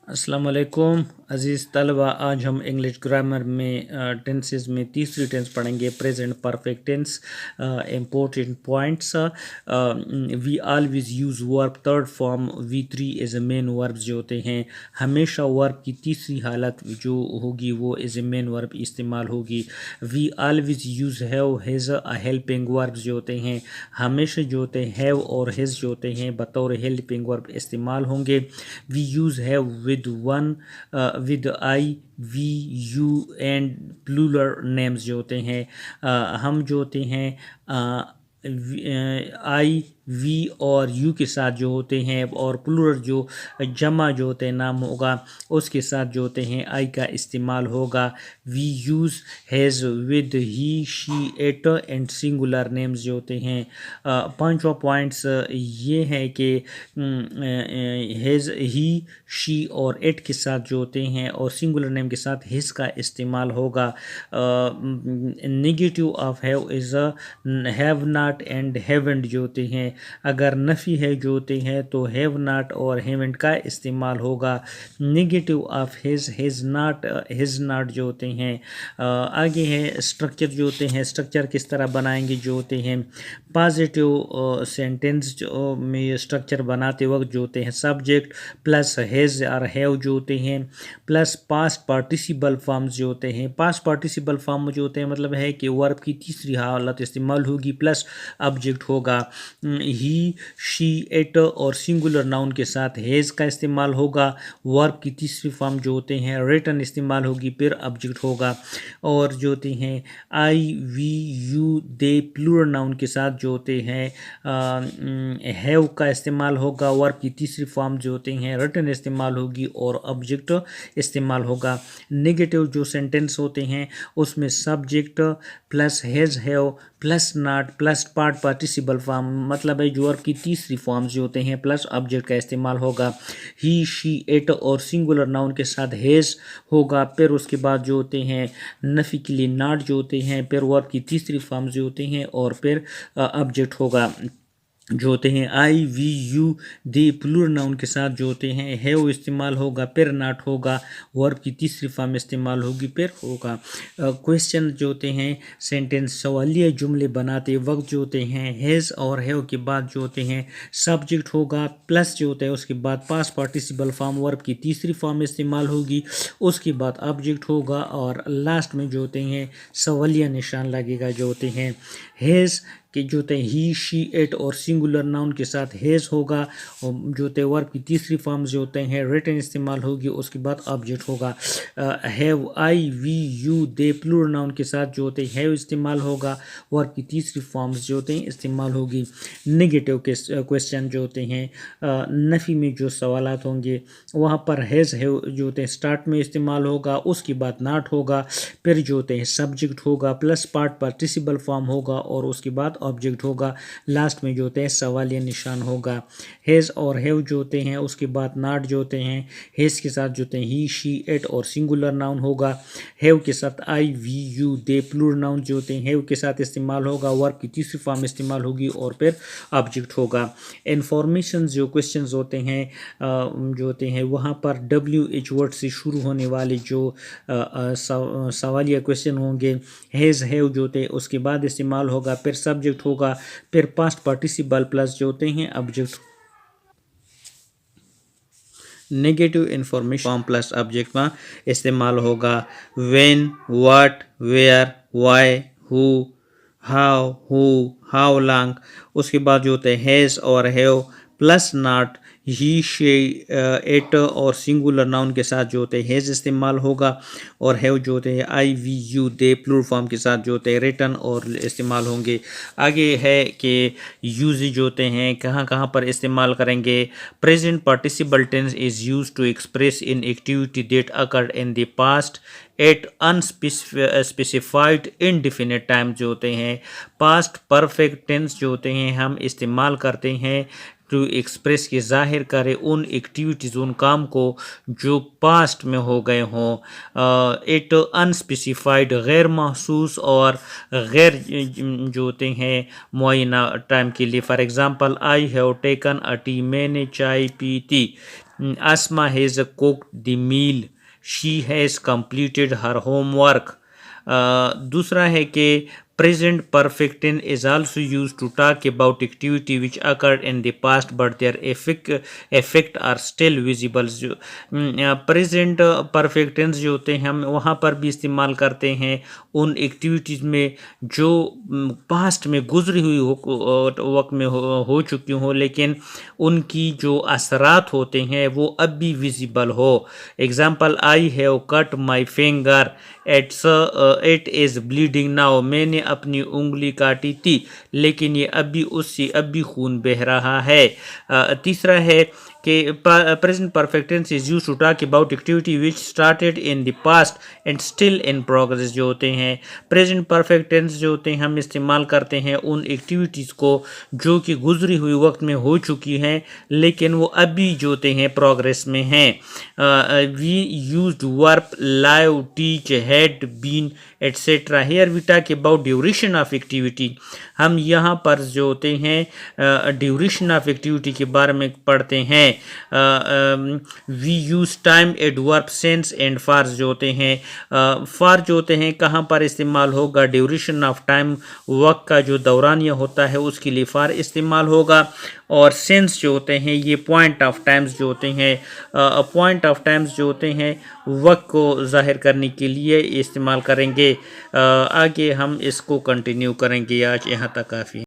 अस्सलाम वालेकुम अज़ीज़ तलबा। आज हम इंग्लिश ग्रामर में टेंसेस में तीसरी टेंस पढ़ेंगे, present perfect tense. Important points, we always use verb third form V3 as a main verb जो होते हैं। हमेशा वर्ब की तीसरी हालत जो होगी वो एज ए मेन वर्ब इस्तेमाल होगी। We always use have has a helping verb जो होते हैं। हमेशा जो होते हैं हैव और हैज़ जो होते हैं बतौर हेल्पिंग वर्ब इस्तेमाल होंगे। We use have with one with I we you and plural names जो होते हैं। हम जो होते हैं आई वी और यू के साथ जो होते हैं, और प्लूरल जो जमा जो होते हैं नाम होगा उसके साथ जो होते हैं आई का इस्तेमाल होगा। We use has with he she it and singular names जो होते हैं। पांचवा पॉइंट्स ये है कि हैज़ ही शी और इट के साथ जो होते हैं और सिंगुलर नेम के साथ हिज का इस्तेमाल होगा। Negative of have is a have not and haven't जो होते हैं। अगर नफ़ी है जो होते हैं तो हैव नॉट और हैवंट का इस्तेमाल होगा। नेगेटिव ऑफ हिज नॉट जो होते हैं। आगे है स्ट्रक्चर जो होते हैं। स्ट्रक्चर किस तरह बनाएंगे जो होते हैं। पॉजिटिव सेंटेंस में स्ट्रक्चर बनाते वक्त जो होते हैं सब्जेक्ट प्लस हैज़ और हैव जो होते हैं प्लस पास्ट पार्टिसिपल फॉर्म्स जो होते हैं। पास्ट पार्टिसिपल फॉर्म जो होते हैं मतलब है कि वर्ब की तीसरी हालत इस्तेमाल होगी प्लस ऑब्जेक्ट होगा। ही शी इट और सिंगुलर नाउन के साथ हैज़ का इस्तेमाल होगा। वर्ब की तीसरी फॉर्म जो होते हैं रिटन इस्तेमाल होगी फिर ऑब्जेक्ट होगा। और जो होते हैं I we you they plural noun के साथ जो होते हैं हैव का इस्तेमाल होगा। वर्ब की तीसरी फॉर्म जो होते हैं रिटन इस्तेमाल होगी और ऑब्जेक्ट इस्तेमाल होगा। नेगेटिव जो सेंटेंस होते हैं उसमें subject plus has have plus not plus part participle form मतलब है जो वर्ब की तीसरी फॉर्म जो होते हैं प्लस ऑब्जेक्ट का इस्तेमाल होगा। ही शी इट और सिंगुलर नाउन के साथ हैज़ होगा। फिर उसके बाद जो होते हैं नफ़ी के लिए नॉट जो होते हैं, फिर वर्ब की तीसरी फॉर्म जो होते हैं और फिर ऑब्जेक्ट होगा जो होते हैं। I we you they plural noun के साथ जो होते हैं हैव इस्तेमाल होगा फिर नॉट होगा। वर्ब की तीसरी फॉर्म इस्तेमाल होगी फिर होगा। क्वेश्चन जो होते हैं सेंटेंस सवालिया जुमले बनाते वक्त जो होते हैं हैज़ और हैव के बाद जो होते हैं सब्जेक्ट होगा प्लस जो होता है उसके बाद पास्ट पार्टिसिपल फॉर्म वर्ब की तीसरी फॉर्म इस्तेमाल होगी, उसके बाद ऑब्जेक्ट होगा और लास्ट में जो होते हैं सवालिया निशान लगेगा जो होते हैं। हैज़ कि जो होते हैं ही शी इट और सिंगुलर नाउन के साथ हैज़ होगा और जो होते हैं वर्ब की तीसरी फॉर्म जो होते हैं रिटन इस्तेमाल होगी, उसके बाद ऑब्जेक्ट होगा। Have I we you they plural noun के साथ जो होते हैं हैव इस्तेमाल होगा। वर्ब की तीसरी फॉर्म्स जो होते हैं इस्तेमाल होगी। नेगेटिव के क्वेश्चन जो होते हैं नफ़ी में जो सवालात होंगे वहाँ पर हैज़ हैव जो होते हैं स्टार्ट में इस्तेमाल होगा, उसके बाद नॉट होगा, फिर जो होते हैं सब्जेक्ट होगा प्लस पार्ट पार्टिसिपल फॉर्म होगा और उसके बाद ऑब्जेक्ट होगा। लास्ट में जो होते हैं सवालिया निशान होगा। हैज़ और हैव जो होते हैं उसके बाद नॉट जो होते हैं हैज़ के साथ जो होते हैं ही शी इट और सिंगुलर नाउन होगा। हैव के साथ I we you they plural noun जो होते हैं हैव के साथ इस्तेमाल होगा। वर्ब की तीसरी फॉर्म इस्तेमाल होगी और फिर ऑब्जेक्ट होगा। इंफॉर्मेशन जो क्वेश्चन होते हैं जो होते हैं वहाँ पर WH वर्ड से शुरू होने वाले जो सवालिया क्वेश्चन होंगे हैज़ हैव जो होते हैं उसके बाद इस्तेमाल होगा, फिर सब्जेक्ट होगा, फिर पास्ट पार्टिसिपल प्लस जो होते हैं object. Negative information form plus object में इस्तेमाल होगा। When what where why who how how long. उसके बाद जो होते हैं हैज़ और have plus not he she it और सिंगुलर नाउन के साथ जो होते हैं हैज़ इस्तेमाल होगा और हैव जो होते हैं I we you they plural form के साथ जो होते हैं रिटन और इस्तेमाल होंगे। आगे है कि यूज जो होते हैं कहाँ कहाँ पर इस्तेमाल करेंगे। Present participle tense is use to express in activity that occurred in the past at unspecified indefinite time जो होते हैं। पास्ट परफेक्ट टेंस जो होते हैं हम इस्तेमाल करते हैं टू एक्सप्रेस के ज़ाहिर करे उन एक्टिविटीज़ उन काम को जो पास्ट में हो गए हों। इट अनस्पेसिफाइड गैर महसूस और गैर जो होते हैं मुआयना टाइम के लिए। For example I have taken a T मैंने चाय पी थी। Asma has cooked the meal. She has completed her homework. दूसरा है कि present perfect tense is also used to talk about activity which occurred in the past but their effect are still visible. जो present perfect tense जो होते हैं हम वहाँ पर भी इस्तेमाल करते हैं उन एक्टिविटीज़ में जो पास्ट में गुजरी हुई वक्त में हो चुकी हो लेकिन उनकी जो असरात होते हैं वो अब भी विजिबल हो. Example, I have cut my finger, it is bleeding now. मैंने अपनी उंगली काटी थी लेकिन ये उससे अभी खून बह रहा है. तीसरा है कि present perfect tense is used to talk about activity which started in the past and still in progress. जो होते हैं प्रेजेंट परफेक्ट टेंस जो होते हैं हम इस्तेमाल करते हैं उन एक्टिविटीज़ को जो कि गुजरी हुई वक्त में हो चुकी हैं लेकिन वो अभी जो होते हैं प्रोग्रेस में हैं. We used verb live, teach, had been etcetera. Here we talk about duration of activity. हम यहाँ पर जो होते हैं ड्यूरेशन ऑफ एक्टिविटी के बारे में पढ़ते हैं. We use time, adverb, sense and far जो होते हैं. फार जो होते हैं कहाँ पर इस्तेमाल होगा? ड्यूरेशन ऑफ टाइम, वक्त का जो दौरानिया होता है उसके लिए फार इस्तेमाल होगा. और सेंस जो होते हैं ये पॉइंट ऑफ टाइम्स जो होते हैं पॉइंट ऑफ टाइम्स जो होते हैं वक्त को जाहिर करने के लिए इस्तेमाल करेंगे. आगे हम इसको कंटिन्यू करेंगे. आज यहाँ तक काफ़ी.